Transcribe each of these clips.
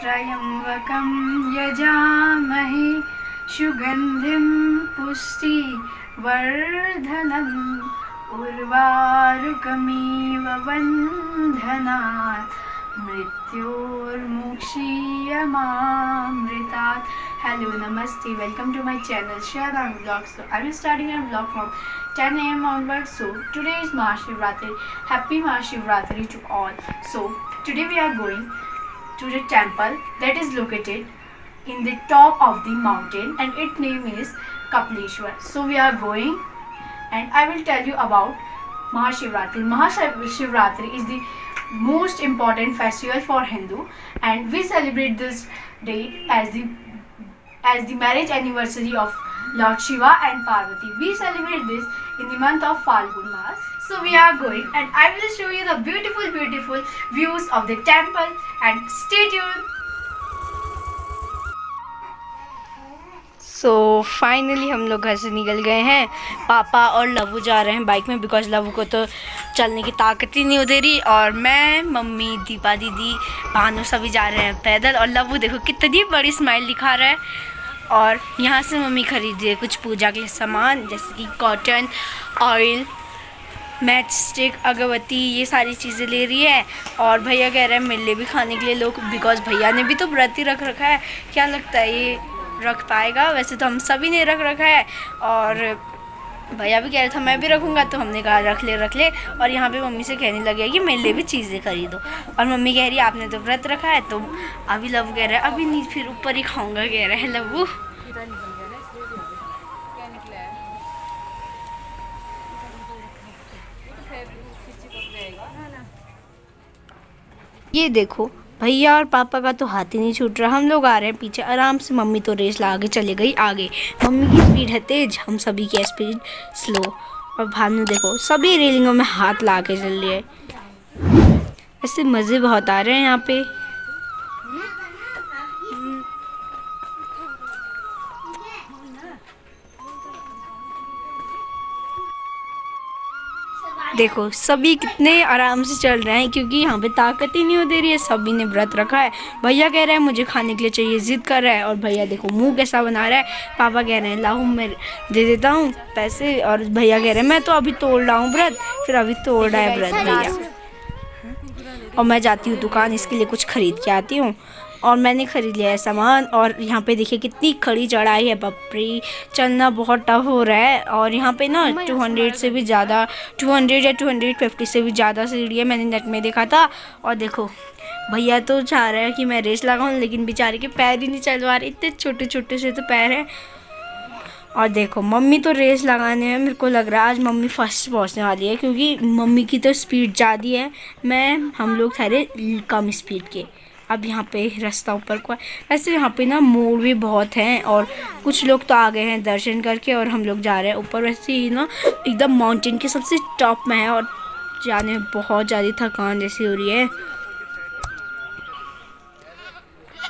त्र्यम्बकं यजामहे सुगन्धिं पुष्टिवर्धनम् उर्वारुकमिव बन्धनात् मृत्योर्मुक्षीयमामृतात्. Hello, namaste, welcome to my channel Shradhan Vlogs. So I will starting a vlog from 10 a.m. onwards. So today is Mahashivratri. Happy Mahashivratri to all. So today we are going to the temple that is located in the top of the mountain and its name is Kapaleshwar. So we are going and I will tell you about Mahashivratri. Mahashivratri is the most important festival for Hindu and we celebrate this day as the marriage anniversary of Lord Shiva and Parvati. We celebrate this in the month of Falgun Mas. So we are going and I will show you the beautiful views of the temple and stay tuned. So finally हम लोग घर से निकल गए हैं. पापा और लवू जा रहे हैं बाइक में बिकॉज लवू को तो चलने की ताकत ही नहीं हो दे रही और मैं मम्मी दीपा दीदी भानु सभी जा रहे हैं पैदल. और लवू देखो कितनी बड़ी स्माइल दिखा रहा है. और यहाँ से मम्मी खरीदी है कुछ पूजा के लिए सामान जैसे कि कॉटन ऑयल मैच स्टिक अगरबत्ती ये सारी चीज़ें ले रही है. और भैया कह रहे हैं मेरे लिए भी खाने के लिए लोग बिकॉज भैया ने भी तो व्रत ही रख रखा है. क्या लगता है ये रख पाएगा? वैसे तो हम सभी ने रख रखा है और भैया भी कह रहा था मैं भी रखूँगा तो हमने कहा रख ले. और यहाँ पे मम्मी से कहने लगे कि मेरे लिए भी चीज़ें खरीदो और मम्मी कह रही है आपने तो व्रत रखा है. तो अभी लव कह रहा है अभी नहीं फिर ऊपर ही खाऊँगा कह रहा है लवू. ये देखो भैया और पापा का तो हाथ ही नहीं छूट रहा. हम लोग आ रहे हैं पीछे आराम से. मम्मी तो रेस ला के चले गई आगे. मम्मी की स्पीड है तेज हम सभी की स्पीड स्लो. और भानु देखो सभी रेलिंगों में हाथ ला के चल रही है. ऐसे मज़े बहुत आ रहे हैं यहाँ पे. देखो सभी कितने आराम से चल रहे हैं क्योंकि यहाँ पे ताकत ही नहीं हो दे रही है. सभी ने व्रत रखा है. भैया कह रहे हैं मुझे खाने के लिए चाहिए ज़िद कर रहा है. और भैया देखो मुंह कैसा बना रहा है. पापा कह रहे हैं लाओ मैं दे देता हूँ पैसे. और भैया कह रहे हैं मैं तो अभी तोड़ रहा हूँ व्रत. फिर अभी तोड़ रहा है व्रत भैया. और मैं जाती हूँ दुकान इसके लिए कुछ ख़रीद के आती हूँ. और मैंने ख़रीद लिया है सामान. और यहाँ पे देखिए कितनी खड़ी चढ़ाई है. बपरी चलना बहुत टफ हो रहा है. और यहाँ पे ना 200 से भी ज़्यादा 200 या 250 से भी ज़्यादा सीढ़ी है. मैंने नेट में देखा था. और देखो भैया तो चाह रहे हैं कि मैं रेस लगाऊँ लेकिन बेचारे के पैर ही नहीं चल पा रहे. इतने छोटे छोटे से तो पैर हैं. और देखो मम्मी तो रेस लगाने में मेरे को लग रहा है आज मम्मी फर्स्ट पहुंचने वाली है क्योंकि मम्मी की तो स्पीड ज़्यादा है. हम लोग सारे कम स्पीड के. अब यहाँ पे रास्ता ऊपर को वैसे यहाँ पे ना मोड़ भी बहुत हैं. और कुछ लोग तो आ गए हैं दर्शन करके और हम लोग जा रहे हैं ऊपर. वैसे ही ना एकदम माउंटेन के सबसे टॉप में है और जाने में बहुत ज़्यादा थकान जैसी हो रही है.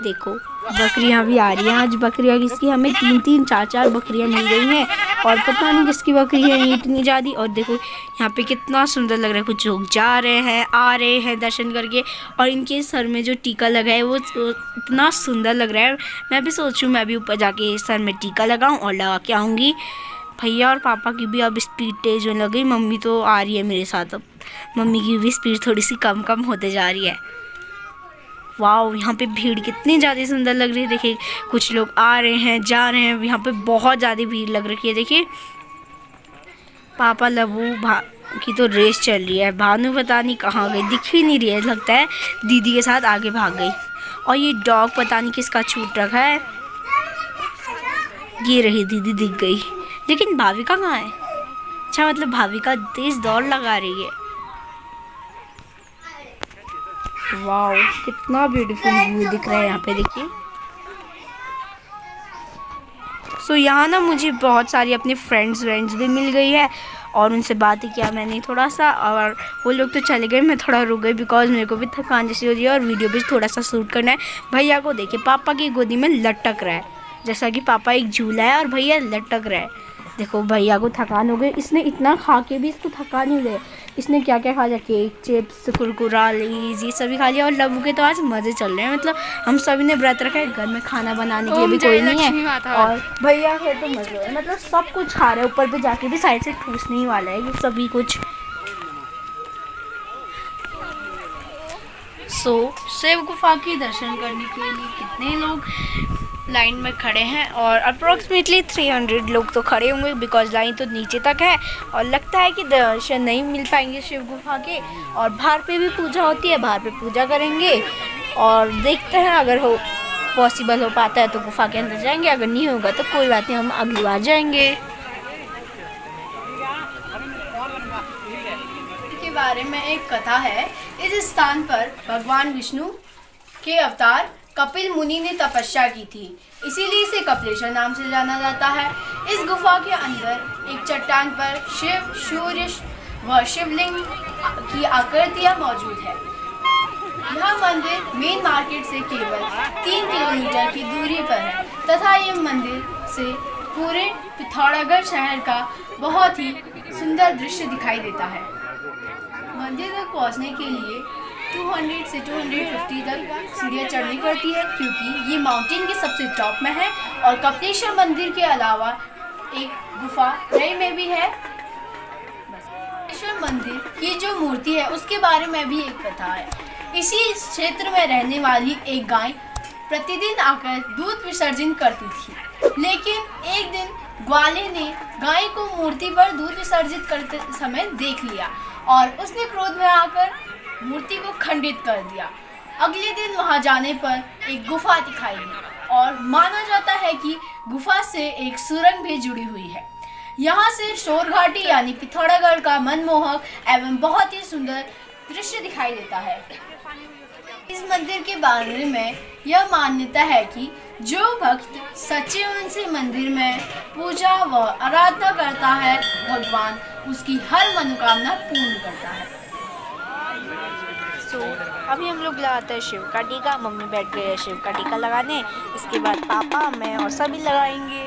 देखो बकरियां भी आ रही हैं. आज बकरियां किसकी हमें 3-3 4-4 बकरियां मिल गई हैं. और पता नहीं किसकी बकरी है इतनी ज़्यादा. और देखो यहाँ पे कितना सुंदर लग रहा है. कुछ लोग जा रहे हैं आ रहे हैं दर्शन करके. और इनके सर में जो टीका लगा है वो इतना सुंदर लग रहा है. मैं भी सोच रही हूँ मैं भी ऊपर जाके सर में टीका लगाऊँ और लगा के आऊँगी. भैया और पापा की भी अब स्पीड तेज होने लगी. मम्मी तो आ रही है मेरे साथ. अब मम्मी की भी स्पीड थोड़ी सी कम होते जा रही है. वाओ यहाँ पे भीड़ कितनी ज़्यादा सुंदर लग रही है. देखिए कुछ लोग आ रहे हैं जा रहे हैं. यहाँ पे बहुत ज़्यादा भीड़ लग रखी है. देखिए पापा लवू की तो रेस चल रही है. भानु पता नहीं कहाँ गई दिख ही नहीं रही है. लगता है दीदी के साथ आगे भाग गई. और ये डॉग पता नहीं किसका छूट रखा है. ये रही दीदी दिख गई. लेकिन भाविका कहाँ है? अच्छा मतलब भाविका तेज़ दौड़ लगा रही है. वाओ कितना ब्यूटीफुल व्यू दिख रहा है यहाँ पे देखिए. सो यहाँ ना मुझे बहुत सारी अपने फ्रेंड्स भी मिल गई है और उनसे बात ही किया मैंने थोड़ा सा. और वो लोग तो चले गए मैं थोड़ा रुक गई बिकॉज मेरे को भी थकान जैसी हो रही है और वीडियो भी थोड़ा सा शूट करना है. भैया को देखिए पापा की गोदी में लटक रहा है जैसा कि पापा एक झूला है और भैया लटक रहा है. देखो भैया को थकान हो गई. इसने इतना खा के भी इसको थकान नहीं हो रही. इसने क्या क्या खा लिया, केक, चिप्स, कुरकुरा, लेज, ये सभी खा लिया। और लव्वू के तो आज मज़े चल रहे हैं, मतलब हम सभी ने व्रत रखा है, घर में खाना बनाने के लिए भी कोई नहीं है और भैया है तो मज़े है, मतलब सब कुछ खा रहे हैं। ऊपर पे जाके भी साइड से ठूसने ही वाला है ये सभी कुछ। शिव गुफा के दर्शन करने के लिए कितने लोग लाइन में खड़े हैं, और अप्रोक्सीमेटली 300 लोग तो खड़े होंगे, बिकॉज लाइन तो नीचे तक है और लगता है कि दर्शन नहीं मिल पाएंगे शिव गुफा के। और बाहर पे भी पूजा होती है, बाहर पे पूजा करेंगे और देखते हैं अगर हो पॉसिबल हो पाता है तो गुफा के अंदर जाएंगे, अगर नहीं होगा तो कोई बात नहीं, हम अगली बार जाएंगे। के बारे में एक कथा है। इस स्थान पर भगवान विष्णु के अवतार कपिल मुनि ने तपस्या की थी, इसीलिए इसे कपिलेश्वर नाम से जाना जाता है। इस गुफा के अंदर एक चट्टान पर शिव, सूर्य व शिवलिंग की आकृतियां मौजूद है। यह मंदिर मेन मार्केट से केवल 3 किलोमीटर की दूरी पर है तथा यह मंदिर से पूरे पिथौरागढ़ शहर का बहुत ही सुंदर दृश्य दिखाई देता है। मंदिर तक पहुंचने के लिए 200 से 250 तक सीढ़ियाँ चढ़नी पड़ती है, क्योंकि ये माउंटेन के सबसे टॉप में है। और कपिलेश्वर मंदिर के अलावा एक गुफा रई में भी है। कपिलेश्वर मंदिर की जो मूर्ति है उसके बारे में भी एक कथा है। इसी क्षेत्र में रहने वाली एक गाय प्रतिदिन आकर दूध विसर्जन करती थी, लेकिन एक दिन ग्वाले ने गाय को मूर्ति पर दूध विसर्जित करते समय देख लिया और उसने क्रोध में आकर मूर्ति को खंडित कर दिया। अगले दिन वहां जाने पर एक गुफा दिखाई दी और माना जाता है कि गुफा से एक सुरंग भी जुड़ी हुई है। यहाँ से शोर घाटी यानी पिथौरागढ़ का मनमोहक एवं बहुत ही सुंदर दृश्य दिखाई देता है। इस मंदिर के बारे में यह मान्यता है कि जो भक्त सच्चे मन से मंदिर में पूजा व आराधना करता है, भगवान उसकी हर मनोकामना पूर्ण करता है। अभी हम लोग लगाते हैं शिव का टीका। मम्मी बैठ गए हैं शिव का टीका लगाने, इसके बाद पापा, मैं और सभी लगाएंगे।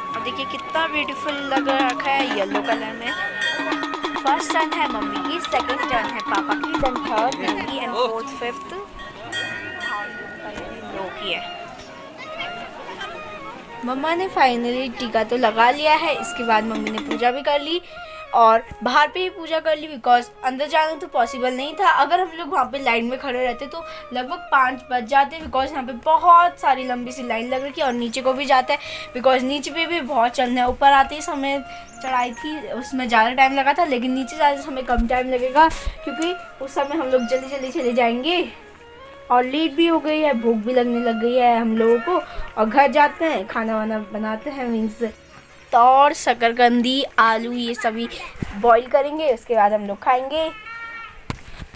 और देखिए कितना ब्यूटीफुल लग रखा है येलो कलर में। फर्स्ट टर्न है मम्मी की, सेकंड टर्न है पापा की, देन थर्ड मेरी एंड फोर्थ फिफ्थ लोग की है। मम्मा ने फाइनली टीका तो लगा लिया है। इसके बाद मम्मी ने पूजा भी कर ली और बाहर पे ही पूजा कर ली, बिकॉज अंदर जाना तो पॉसिबल नहीं था। अगर हम लोग वहाँ पे लाइन में खड़े रहते तो लगभग 5 बज जाते, बिकॉज यहाँ पे बहुत सारी लंबी सी लाइन लग रही है। और नीचे को भी जाता है, बिकॉज नीचे पे भी बहुत चलना है। ऊपर आते ही समय चढ़ाई थी उसमें ज़्यादा टाइम लगा था, लेकिन नीचे जाते समय कम टाइम लगेगा, क्योंकि उस समय हम लोग जल्दी जल्दी चले जाएंगे। और लेट भी हो गई है, भूख भी लगने लग गई है हम लोगों को, और घर जाते हैं खाना वाना बनाते हैं, मीन्स तौर, शकरकंदी, आलू ये सभी बॉईल करेंगे। उसके बाद हम लोग खाएंगे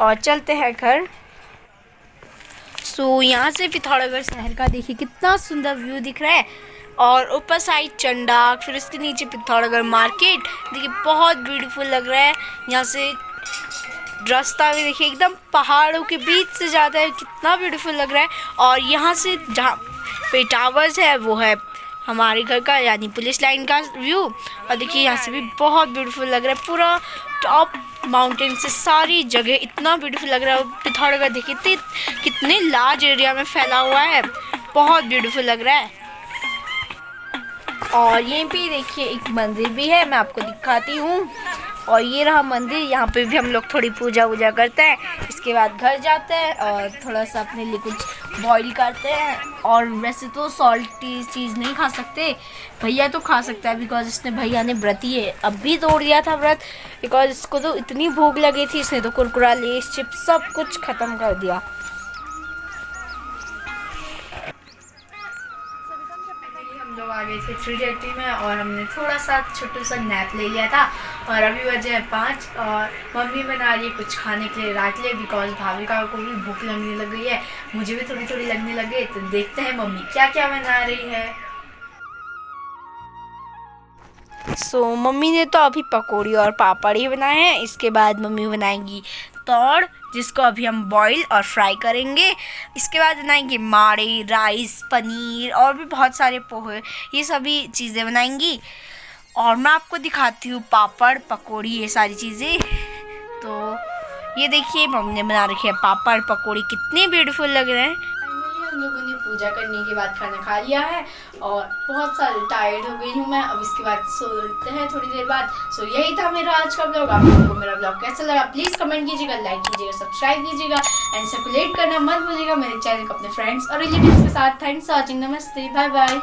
और चलते हैं घर। यहाँ से पिथौरागढ़ शहर का देखिए कितना सुंदर व्यू दिख रहा है, और ऊपर साइड चंडाक, फिर उसके नीचे पिथौरागढ़ मार्केट देखिए बहुत ब्यूटीफुल लग रहा है। यहाँ से रास्ता भी देखिए एकदम पहाड़ों के बीच से जाता है, कितना ब्यूटीफुल लग रहा है। और यहाँ से जहाँ पे टावर्स है वो है हमारे घर का यानी पुलिस लाइन का व्यू। और देखिए यहाँ से भी बहुत ब्यूटीफुल लग रहा है, पूरा टॉप माउंटेन से सारी जगह इतना ब्यूटीफुल लग रहा है। पिथौरागढ़ देखिए कितने लार्ज एरिया में फैला हुआ है, बहुत ब्यूटीफुल लग रहा है। और यहीं पे देखिए एक मंदिर भी है, मैं आपको दिखाती हूँ। और ये रहा मंदिर, यहाँ पे भी हम लोग थोड़ी पूजा वूजा करते हैं। इसके बाद घर जाते हैं और थोड़ा सा अपने लिए कुछ बॉईल करते हैं। और वैसे तो सॉल्टी चीज़ नहीं खा सकते, भैया तो खा सकता है, बिकॉज इसने भैया ने व्रत ही है अब भी तोड़ दिया था व्रत, बिकॉज इसको तो इतनी भूख लगी थी, इसने तो कुरकुरा, लेस, चिप्स सब कुछ ख़त्म कर दिया। लोग आ गए थे 3:30 में और हमने थोड़ा सा छोटा सा नैप ले लिया था। और अभी बजे है 5 और मम्मी बना रही है कुछ खाने के लिए रात लिए, बिकॉज भाविका को भी भूख लगने लग गई है, मुझे भी थोड़ी थोड़ी लगने लगे। तो देखते हैं मम्मी क्या क्या बना रही है। मम्मी ने तो अभी पकौड़ी और पापड़ ही बनाए हैं। इसके बाद मम्मी बनाएंगी तौड़, जिसको अभी हम बॉईल और फ्राई करेंगे। इसके बाद बनाएंगे माड़े, राइस, पनीर और भी बहुत सारे पोहे, ये सभी चीज़ें बनाएंगी। और मैं आपको दिखाती हूँ पापड़ पकौड़ी ये सारी चीज़ें। तो ये देखिए मम्मी ने बना रखे हैं पापड़ पकौड़ी, कितने ब्यूटीफुल लग रहे हैं। फाइनली हम लोगों ने पूजा करने के बाद खाना खा लिया है और बहुत सारे टायर्ड हो गई हूँ मैं। अब इसके बाद सोते हैं थोड़ी देर बाद। सो यही था मेरा आज का ब्लॉग। आप लोगों को मेरा ब्लॉग कैसा लगा प्लीज़ कमेंट कीजिएगा, लाइक कीजिएगा, सब्सक्राइब कीजिएगा एंड सर्कुलेट करना मत भूलिएगा मेरे चैनल को अपने फ्रेंड्स और रिलेटिव्स के साथ। थैंक्स फॉर वॉचिंग, नमस्ते, बाय बाय।